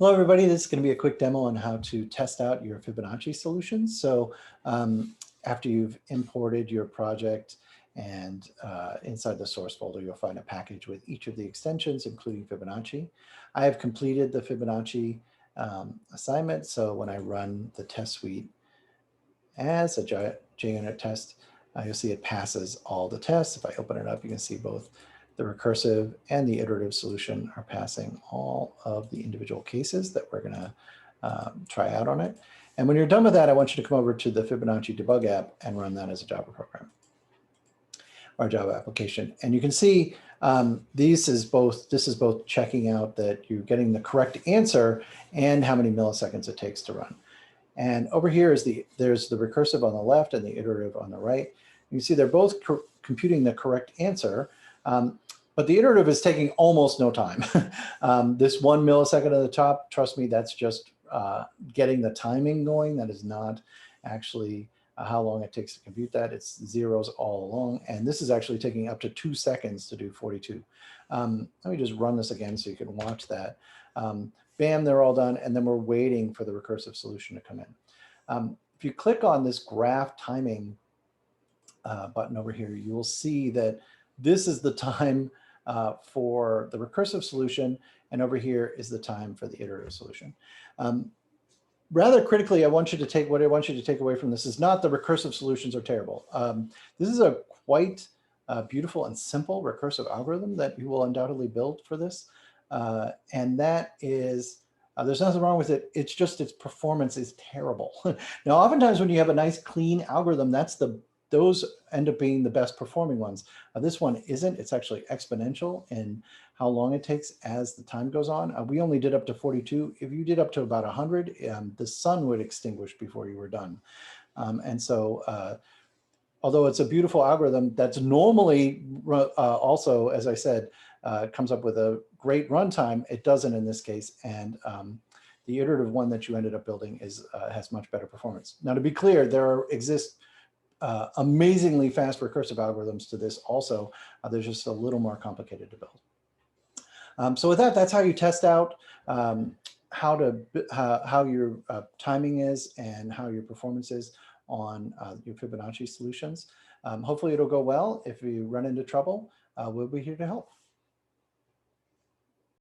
Hello, everybody. This is going to be a quick demo on how to test out your Fibonacci solutions. So after you've imported your project and inside the source folder, you'll find a package with each of the extensions, including Fibonacci. I have completed the Fibonacci assignment. So when I run the test suite as a JUnit test, you'll see it passes all the tests. If I open it up, you can see both the recursive and the iterative solution are passing all of the individual cases that we're going to try out on it. And when you're done with that, I want you to come over to the Fibonacci debug app and run that as a Java program or Java application. And you can see this is both checking out that you're getting the correct answer and how many milliseconds it takes to run. And over here is there's the recursive on the left and the iterative on the right. You can see they're both computing the correct answer. But the iterative is taking almost no time. This 1 millisecond at the top, trust me, that's just getting the timing going. That is not actually how long it takes to compute that. It's zeros all along. And this is actually taking up to 2 seconds to do 42. Let me just run this again so you can watch that. Bam, they're all done. And then we're waiting for the recursive solution to come in. If you click on this graph timing button over here, you will see that this is the time for the recursive solution, and over here is the time for the iterative solution. Rather critically, what I want you to take away from this is not the recursive solutions are terrible. This is a quite beautiful and simple recursive algorithm that you will undoubtedly build for this. And that is, there's nothing wrong with it. It's just its performance is terrible. Now, oftentimes when you have a nice clean algorithm, those end up being the best performing ones. This one isn't. It's actually exponential in how long it takes as the time goes on. We only did up to 42. If you did up to about 100, the sun would extinguish before you were done. And so although it's a beautiful algorithm that's normally also, as I said, comes up with a great runtime, it doesn't in this case. And the iterative one that you ended up building has much better performance. Now, to be clear, there exist amazingly fast recursive algorithms to this also. They're just a little more complicated to build. So with that, that's how you test out how your timing is and how your performance is on your Fibonacci solutions. Hopefully it'll go well. If you run into trouble, we'll be here to help.